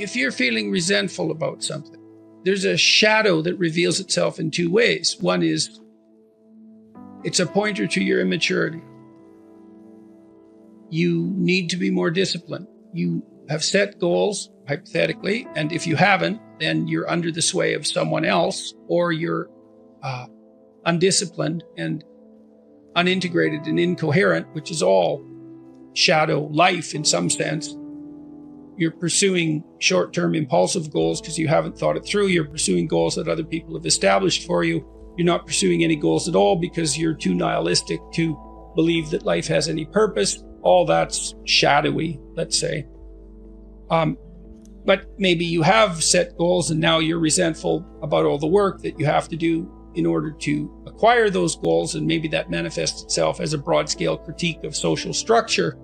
if you're feeling resentful about something, there's a shadow that reveals itself in two ways. One is it's a pointer to your immaturity. You need to be more disciplined. You have set goals, hypothetically, and if you haven't, then you're under the sway of someone else, or you're undisciplined and unintegrated and incoherent, which is all shadow life in some sense. You're pursuing short-term impulsive goals because you haven't thought it through. You're pursuing goals that other people have established for you. You're not pursuing any goals at all because you're too nihilistic to believe that life has any purpose. All that's shadowy, let's say. But maybe you have set goals and now you're resentful about all the work that you have to do in order to acquire those goals. And maybe that manifests itself as a broad-scale critique of social structure.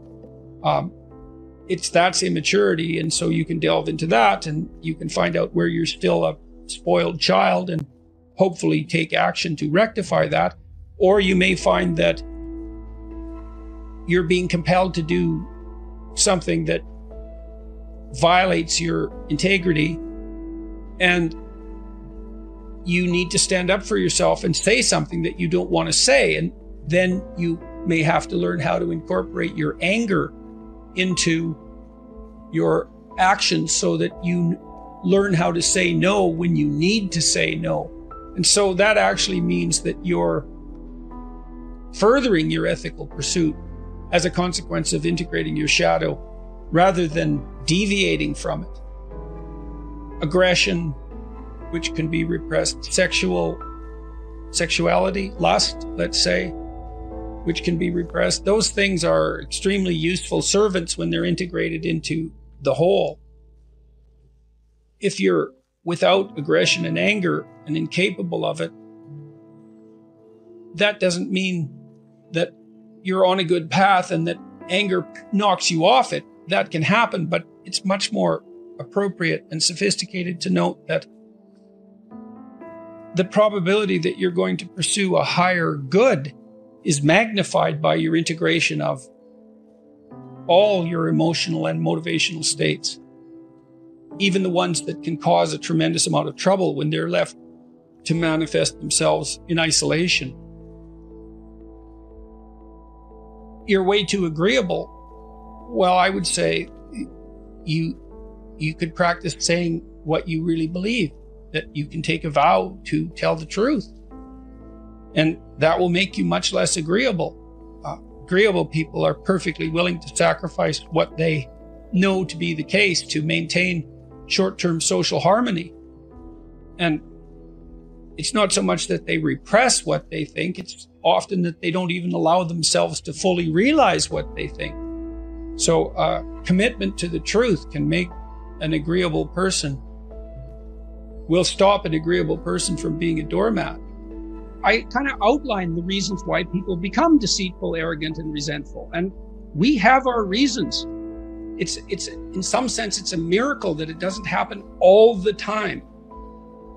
That's immaturity. And so you can delve into that and you can find out where you're still a spoiled child and hopefully take action to rectify that. Or you may find that you're being compelled to do something that violates your integrity and you need to stand up for yourself and say something that you don't want to say. And then you may have to learn how to incorporate your anger into your actions so that you learn how to say no when you need to say no. And so that actually means that you're furthering your ethical pursuit as a consequence of integrating your shadow rather than deviating from it. Aggression, which can be repressed, sexuality, lust, let's say, which can be repressed. Those things are extremely useful servants when they're integrated into the whole. If you're without aggression and anger and incapable of it, that doesn't mean that you're on a good path and that anger knocks you off it. That can happen, but it's much more appropriate and sophisticated to note that the probability that you're going to pursue a higher good is magnified by your integration of all your emotional and motivational states, even the ones that can cause a tremendous amount of trouble when they're left to manifest themselves in isolation. You're way too agreeable. Well, I would say you could practice saying what you really believe, that you can take a vow to tell the truth. And that will make you much less agreeable. Agreeable people are perfectly willing to sacrifice what they know to be the case to maintain short-term social harmony. And it's not so much that they repress what they think, it's often that they don't even allow themselves to fully realize what they think. So commitment to the truth can make an agreeable person, will stop an agreeable person from being a doormat. I kind of outlined the reasons why people become deceitful, arrogant, and resentful. And we have our reasons. It's in some sense, it's a miracle that it doesn't happen all the time.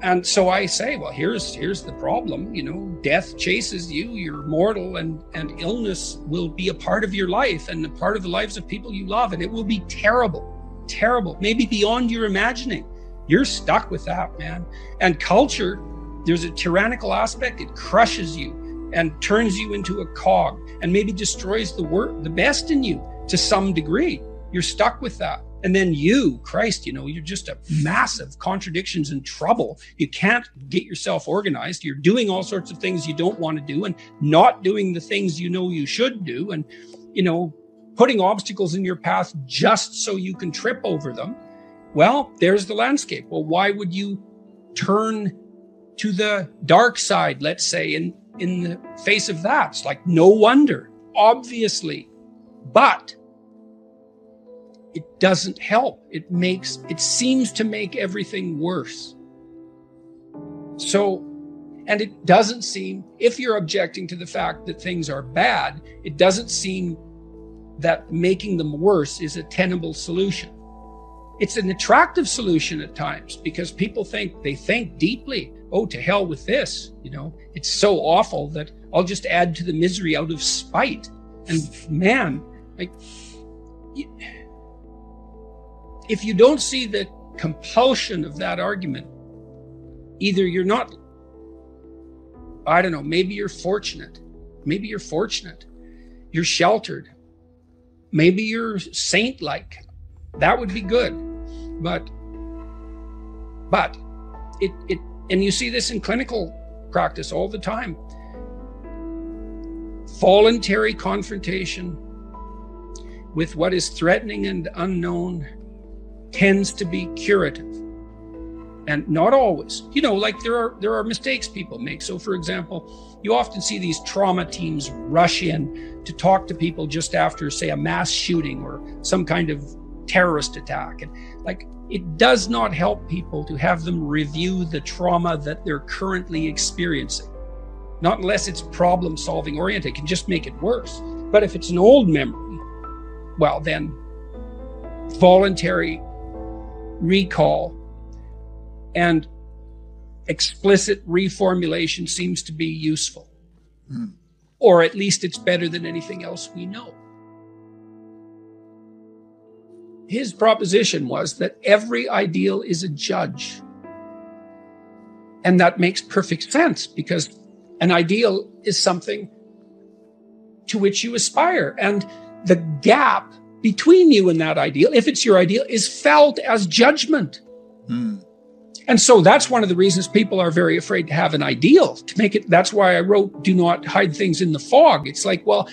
And so I say, well, here's the problem. You know, death chases you, you're mortal, and illness will be a part of your life and a part of the lives of people you love. And it will be terrible, terrible, maybe beyond your imagining. You're stuck with that, man. And culture, there's a tyrannical aspect. It crushes you and turns you into a cog and maybe destroys the best in you to some degree. You're stuck with that. And then Christ, you're just a massive contradictions and trouble. You can't get yourself organized. You're doing all sorts of things you don't want to do and not doing the things you know you should do. And, putting obstacles in your path just so you can trip over them. Well, there's the landscape. Well, why would you turn to the dark side, let's say, in the face of that? It's like, no wonder, obviously. But it doesn't help. It seems to make everything worse. So, and it doesn't seem, if you're objecting to the fact that things are bad, it doesn't seem that making them worse is a tenable solution. It's an attractive solution at times because people think deeply. Oh, to hell with this. It's so awful that I'll just add to the misery out of spite. And man, if you don't see the compulsion of that argument, either you're not, I don't know, maybe you're fortunate. Maybe you're fortunate. You're sheltered. Maybe you're saint-like. That would be good. But it and you see this in clinical practice all the time. Voluntary confrontation with what is threatening and unknown tends to be curative. And not always. You know, like there are mistakes people make. So for example, you often see these trauma teams rush in to talk to people just after, say, a mass shooting or some kind of terrorist attack. And like, it does not help people to have them review the trauma that they're currently experiencing. Not unless it's problem solving oriented, it can just make it worse. But if it's an old memory, well then voluntary recall and explicit reformulation seems to be useful. Or at least it's better than anything else we know. His proposition was that every ideal is a judge. And that makes perfect sense, because an ideal is something to which you aspire. And the gap between you and that ideal, if it's your ideal, is felt as judgment. And so that's one of the reasons people are very afraid to have an ideal, to make it. That's why I wrote, do not hide things in the fog. It's like, well,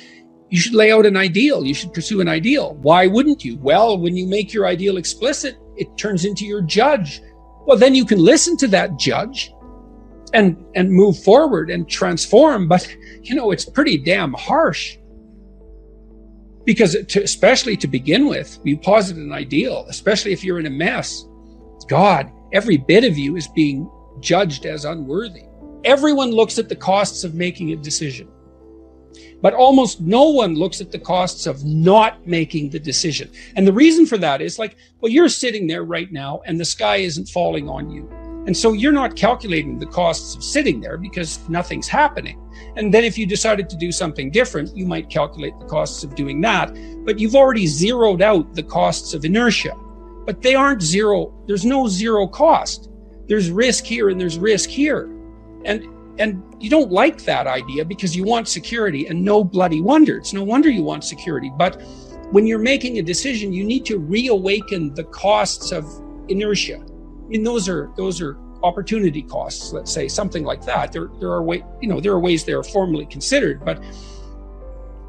you should lay out an ideal. You should pursue an ideal. Why wouldn't you? Well, when you make your ideal explicit, it turns into your judge. Well, then you can listen to that judge and move forward and transform. But, you know, it's pretty damn harsh. Because especially to begin with, you posit an ideal, especially if you're in a mess. God, every bit of you is being judged as unworthy. Everyone looks at the costs of making a decision, but almost no one looks at the costs of not making the decision. And the reason for that is like, well, you're sitting there right now and the sky isn't falling on you. And so you're not calculating the costs of sitting there because nothing's happening. And then if you decided to do something different, you might calculate the costs of doing that, but you've already zeroed out the costs of inertia. But they aren't zero. There's no zero cost. There's risk here and there's risk here. And you don't like that idea because you want security, and no bloody wonder. It's no wonder you want security. But when you're making a decision, you need to reawaken the costs of inertia. I mean, those are opportunity costs, let's say, something like that. There are ways they are formally considered, but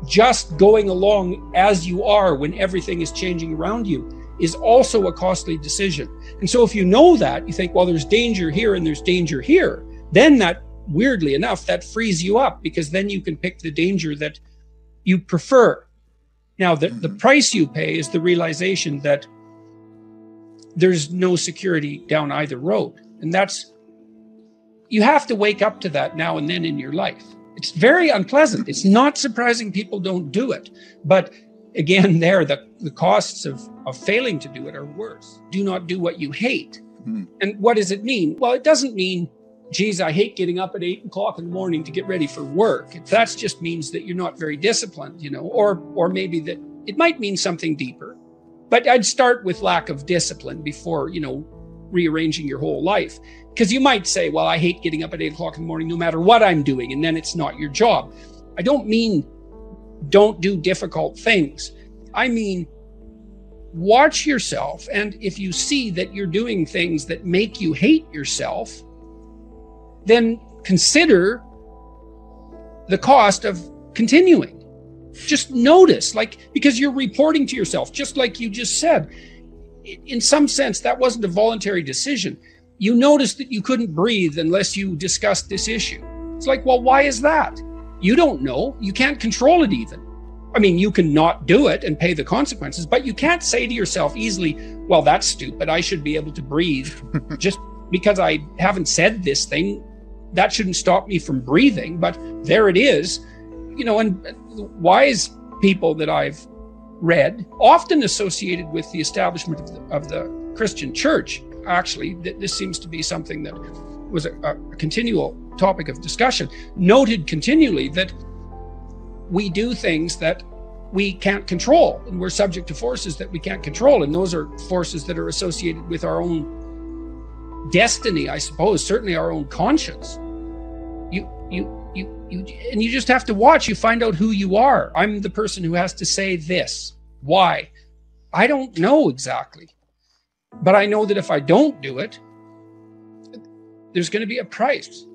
just going along as you are when everything is changing around you is also a costly decision. And so if you know that, you think, well, there's danger here and there's danger here, then that, weirdly enough, that frees you up, because then you can pick the danger that you prefer. Now, the price you pay is the realization that there's no security down either road. And you have to wake up to that now and then in your life. It's very unpleasant. It's not surprising people don't do it. But again, the costs of failing to do it are worse. Do not do what you hate. And what does it mean? Well, it doesn't mean, geez, I hate getting up at 8 o'clock in the morning to get ready for work. That just means that you're not very disciplined, or maybe that it might mean something deeper. But I'd start with lack of discipline before, rearranging your whole life. Because you might say, well, I hate getting up at 8 o'clock in the morning no matter what I'm doing, and then it's not your job. I don't mean don't do difficult things. I mean, watch yourself. And if you see that you're doing things that make you hate yourself, then consider the cost of continuing. Just notice, because you're reporting to yourself, just like you just said. In some sense, that wasn't a voluntary decision. You noticed that you couldn't breathe unless you discussed this issue. It's like, well, why is that? You don't know. You can't control it even. I mean, you can not do it and pay the consequences, but you can't say to yourself easily, well, that's stupid. I should be able to breathe. Just because I haven't said this thing, that shouldn't stop me from breathing. But there it is. And wise people that I've read, often associated with the establishment of the Christian church, actually, this seems to be something that was a continual topic of discussion, noted continually that we do things that we can't control, and we're subject to forces that we can't control, and those are forces that are associated with our own destiny, I suppose, certainly our own conscience. And you just have to watch. You find out who you are. I'm the person who has to say this. Why? I don't know exactly, but I know that if I don't do it, there's going to be a price.